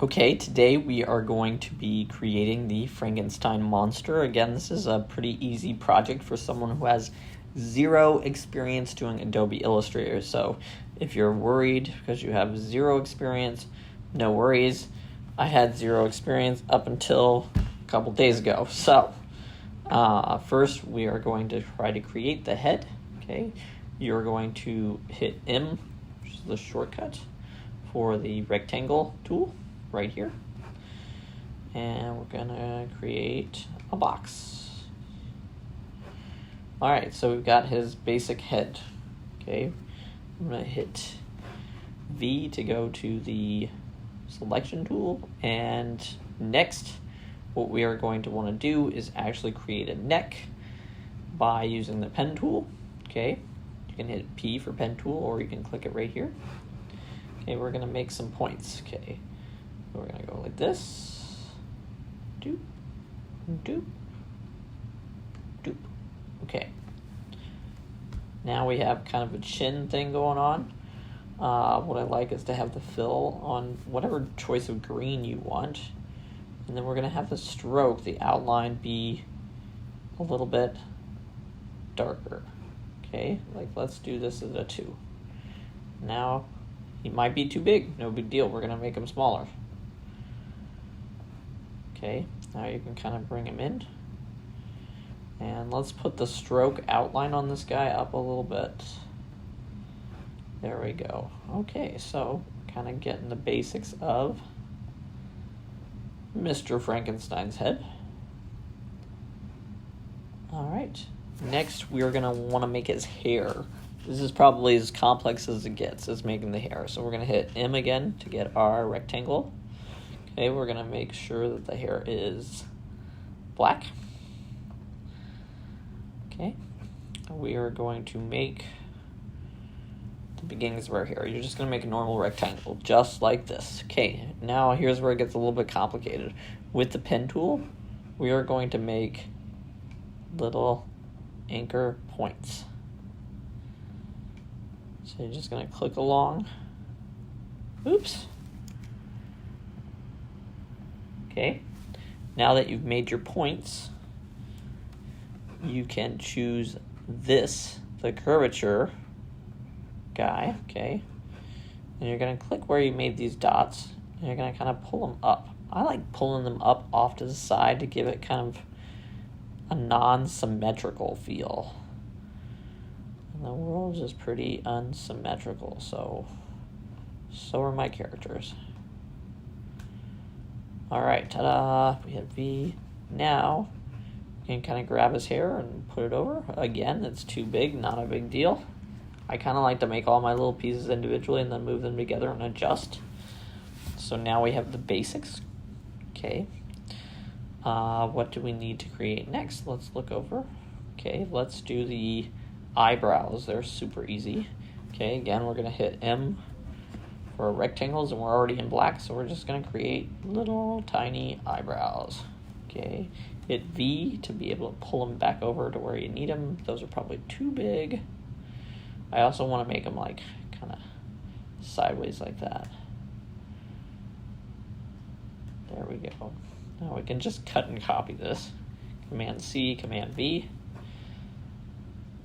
Okay, today we are going to be creating the Frankenstein monster. Again, this is a pretty easy project for someone who has zero experience doing Adobe Illustrator. So if you're worried because you have zero experience, no worries. I had zero experience up until a couple days ago. So first we are going to try to create the head. Okay, you're going to hit M, which is the shortcut for the rectangle tool right here, and we're gonna create a box. All right, so we've got his basic head. Okay, I'm gonna hit V to go to the selection tool, and next what we are going to want to do is actually create a neck by using the pen tool. Okay, you can hit P for pen tool, or you can click it right here. Okay, we're gonna make some points. Okay, we're gonna go like this, doop, doop, doop. Okay, now we have kind of a chin thing going on. What I like is to have the fill on whatever choice of green you want, and then we're gonna have the stroke, the outline, be a little bit darker. Okay, like let's do this as a 2. Now he might be too big, no big deal, we're gonna make him smaller. Okay, now you can kind of bring him in. And let's put the stroke outline on this guy up a little bit. There we go. Okay, so kind of getting the basics of Mr. Frankenstein's head. All right, next we're gonna wanna make his hair. This is probably as complex as it gets, is making the hair. So we're gonna hit M again to get our rectangle. Okay, we're gonna make sure that the hair is black. Okay, we are going to make the beginnings of our hair. You're just gonna make a normal rectangle, just like this. Okay, now here's where it gets a little bit complicated. With the pen tool, we are going to make little anchor points. So you're just gonna click along. Oops. Okay, now that you've made your points, you can choose this, the curvature guy, okay? And you're gonna click where you made these dots, and you're gonna kind of pull them up. I like pulling them up off to the side to give it kind of a non-symmetrical feel. And the world is pretty unsymmetrical, so are my characters. All right, ta-da, we have V. Now, you can kind of grab his hair and put it over. Again, it's too big, not a big deal. I kind of like to make all my little pieces individually and then move them together and adjust. So now we have the basics. Okay, what do we need to create next? Let's look over. Okay, let's do the eyebrows. They're super easy. Okay, again, we're gonna hit M for rectangles, and we're already in black, so we're just gonna create little tiny eyebrows. Okay, hit V to be able to pull them back over to where you need them. Those are probably too big. I also want to make them like kind of sideways like that. There we go. Now we can just cut and copy this. Command C, Command V.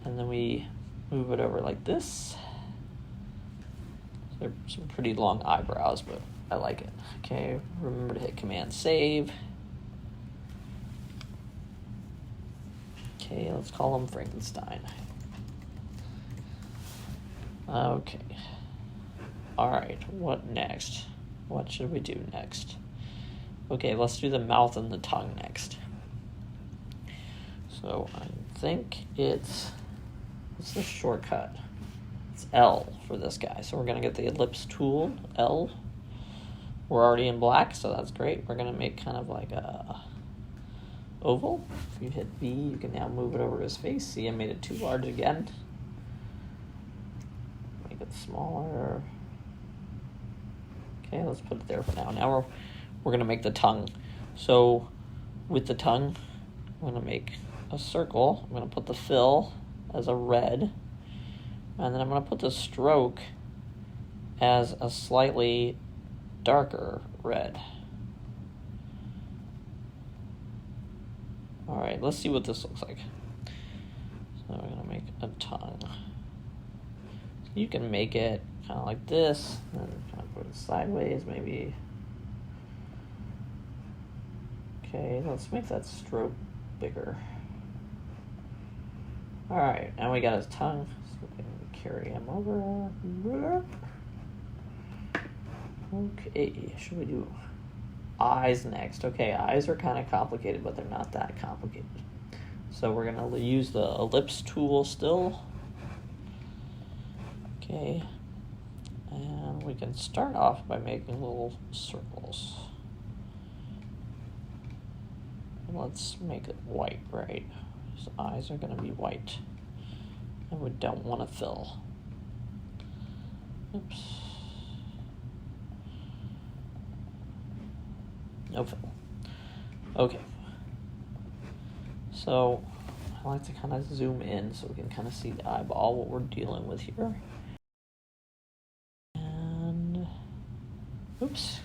And then we move it over like this. They're some pretty long eyebrows, but I like it. Okay, remember to hit Command Save. Okay, let's call him Frankenstein. Okay. All right, what next? What should we do next? Okay, let's do the mouth and the tongue next. So I think it's the shortcut. It's L for this guy. So we're gonna get the ellipse tool, L. We're already in black, so that's great. We're gonna make kind of like a oval. If you hit V, you can now move it over his face. See, I made it too large again. Make it smaller. Okay, let's put it there for now. Now we're gonna make the tongue. So with the tongue, I'm gonna make a circle. I'm gonna put the fill as a red, and then I'm gonna put the stroke as a slightly darker red. All right, let's see what this looks like. So we're gonna make a tongue. So you can make it kind of like this, and kind of put it sideways, maybe. Okay, let's make that stroke bigger. All right, now we got his tongue, so we can carry him over. Okay, should we do eyes next? Okay, eyes are kind of complicated, but they're not that complicated. So we're gonna use the ellipse tool still. Okay, and we can start off by making little circles. And let's make it white, right? His eyes are gonna be white, and we don't want to fill. Oops. No fill. Okay. So I like to kind of zoom in so we can kind of see the eyeball, what we're dealing with here. And oops.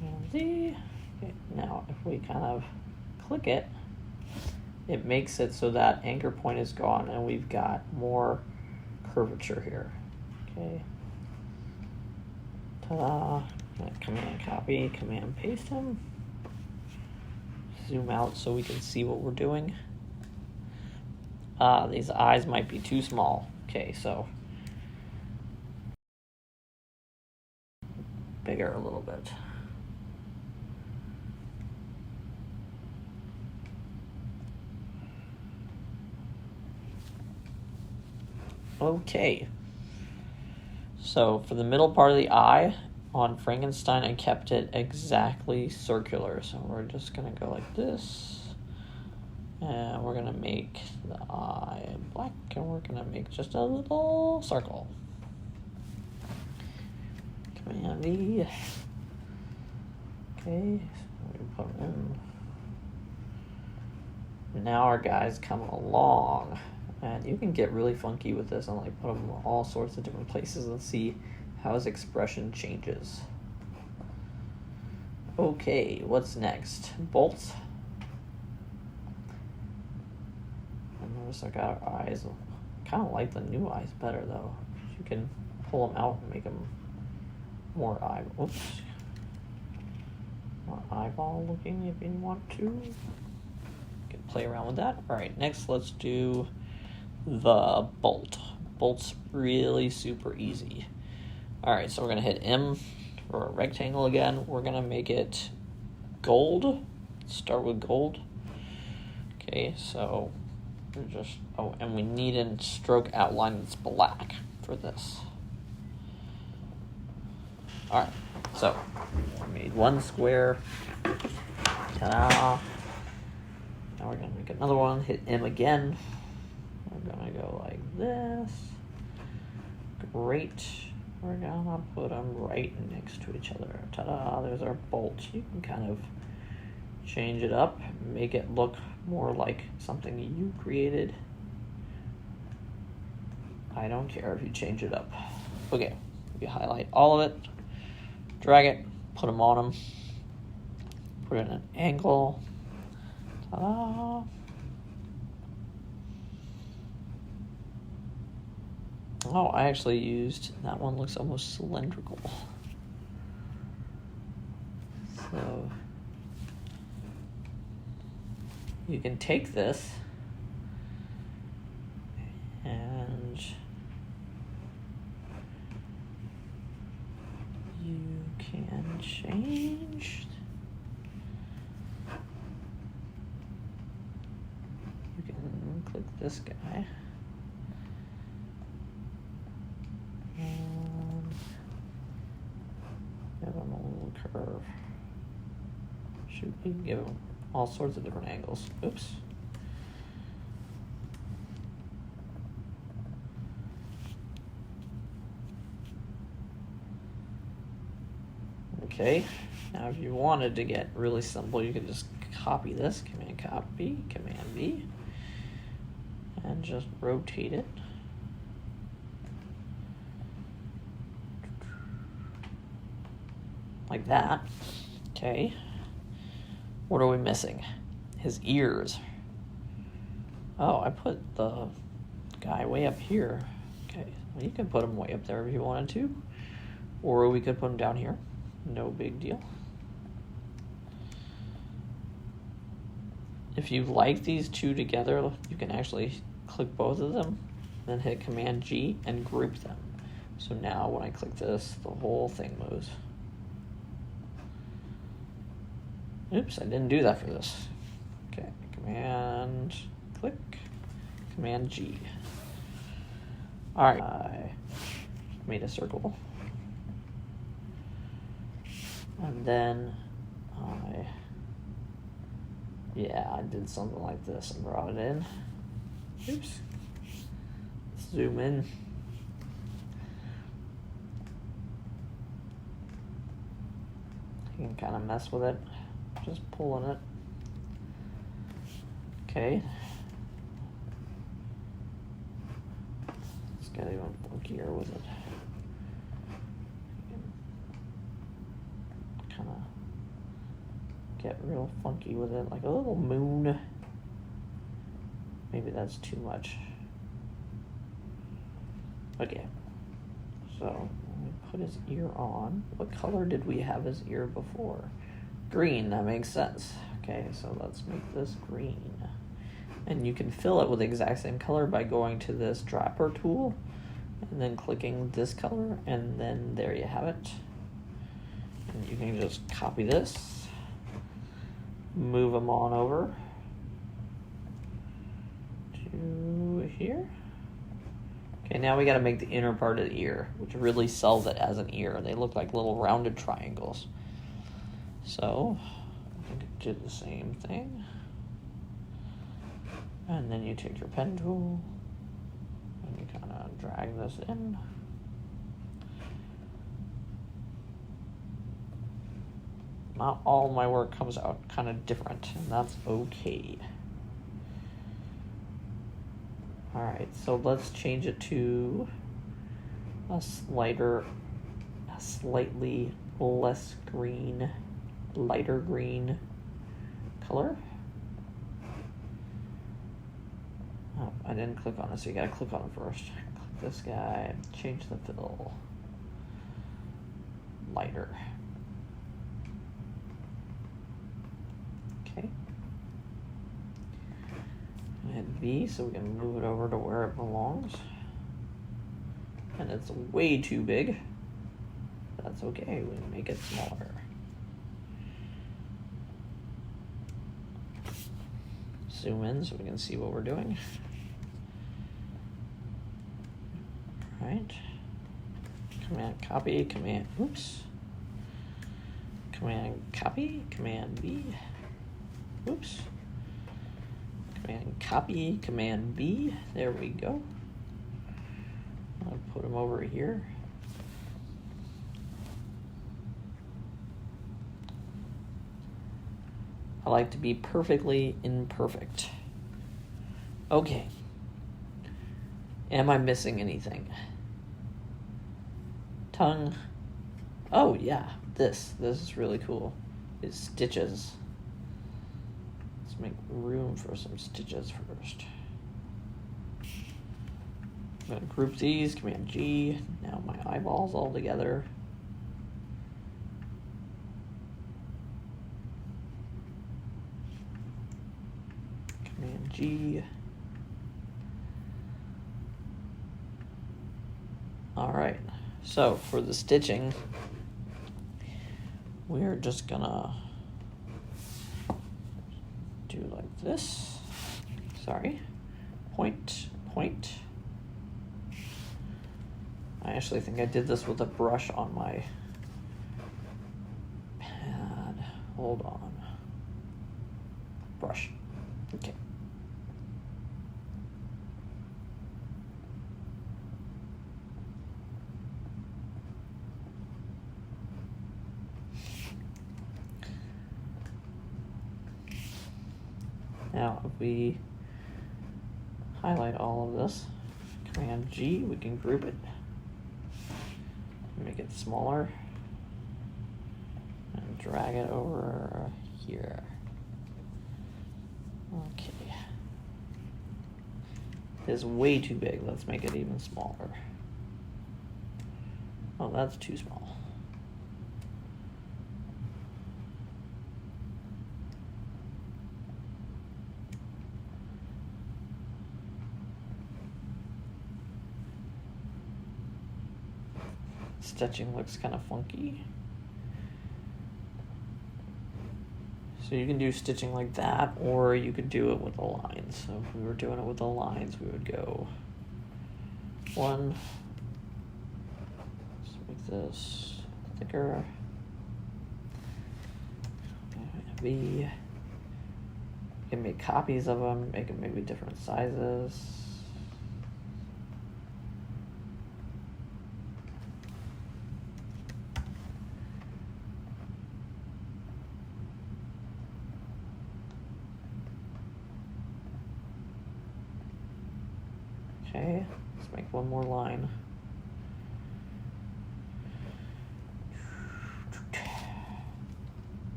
And okay, now if we kind of click it, it makes it so that anchor point is gone and we've got more curvature here. Okay. Ta-da. Command copy, command paste him. Zoom out so we can see what we're doing. These eyes might be too small. Okay, so bigger a little bit. Okay. So for the middle part of the eye, on Frankenstein, I kept it exactly circular. So we're just gonna go like this. And we're gonna make the eye black, and we're gonna make just a little circle. Command V. Okay, so we put in. Now our guys come along. And you can get really funky with this and like put them in all sorts of different places and see how his expression changes. Okay, what's next? Bolts. And notice I got our eyes. I kind of like the new eyes better though. You can pull them out and make them more more eyeball looking if you want to. You can play around with that. All right, next let's do the bolt. Bolt's really super easy. All right, so we're gonna hit M for a rectangle again. We're gonna make it gold. Start with gold. Okay, so we're just, and we need a stroke outline that's black for this. All right, so we made one square. Ta-da. Now we're gonna make another one, hit M again. We're gonna go like this. Great. We're gonna put them right next to each other. Ta-da, there's our bolt. You can kind of change it up, make it look more like something you created. I don't care if you change it up. Okay, you highlight all of it, drag it, put them on them, put it in an angle. Ta-da. Oh, I actually used, that one looks almost cylindrical. So you can take this and you can change. You can click this guy. Give them a little curve. Shoot, we can give them all sorts of different angles. Oops. Okay, now if you wanted to get really simple, you could just copy this, command copy, command V, and just rotate it. like that. Okay. What are we missing? His ears. Oh, I put the guy way up here. Okay, well, you can put him way up there if you wanted to. Or we could put him down here. No big deal. If you like these two together, you can actually click both of them, then hit Command G and group them. So now when I click this, the whole thing moves. Oops, I didn't do that for this. Okay, Command click, Command G. All right, I made a circle. And then I did something like this and brought it in. Oops. Zoom in. You can kind of mess with it, just pulling it. Okay. Let's get even funkier with it. Kind of get real funky with it, like a little moon. Maybe that's too much. Okay, so when we put his ear on, what color did we have his ear before? Green, that makes sense. Okay, so let's make this green. And you can fill it with the exact same color by going to this dropper tool and then clicking this color, and then there you have it. And you can just copy this, move them on over to here. Okay, now we got to make the inner part of the ear, which really sells it as an ear. They look like little rounded triangles. So, I think I did the same thing. And then you take your pen tool and you kind of drag this in. Not all my work comes out kind of different, and that's okay. All right, so let's change it to a slightly less green, lighter green color. Oh, I didn't click on it, so you gotta click on it first. Click this guy, change the fill, lighter. Okay. Hit V so we can move it over to where it belongs. And it's way too big. That's okay, we can make it smaller. Zoom in so we can see what we're doing. All right. Command copy, command, oops. Command copy, command V. Oops. Command copy, command V. There we go. I'll put them over here. I like to be perfectly imperfect. Okay. Am I missing anything? Tongue. Oh yeah, this is really cool. It's stitches. Let's make room for some stitches first. I'm gonna group these, Command G. Now my eyeballs all together. Command G. All right, so for the stitching, we're just gonna do like this. Sorry, point. I actually think I did this with a brush on my pad. Hold on. Brush. Okay. Now, if we highlight all of this, Command G, we can group it, make it smaller. drag it over here. Okay. It's way too big. Let's make it even smaller. Oh, that's too small. Stitching looks kind of funky. So you can do stitching like that, or you could do it with the lines. So if we were doing it with the lines, we would go one. Let's make this thicker. V. You can make copies of them, make them maybe different sizes. Okay, let's make one more line.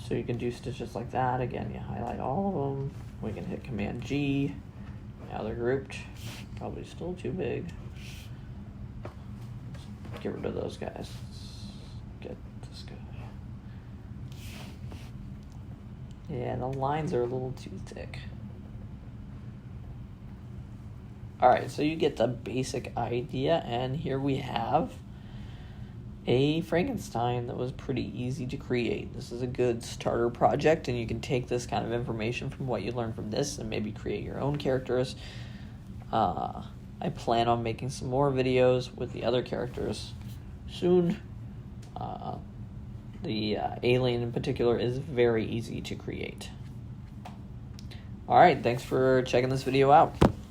So you can do stitches like that. Again, you highlight all of them. We can hit Command G. Now they're grouped. Probably still too big. Let's get rid of those guys. Let's get this guy. Yeah, the lines are a little too thick. Alright, so you get the basic idea, and here we have a Frankenstein that was pretty easy to create. This is a good starter project, and you can take this kind of information from what you learned from this and maybe create your own characters. I plan on making some more videos with the other characters soon. The alien in particular is very easy to create. Alright, thanks for checking this video out.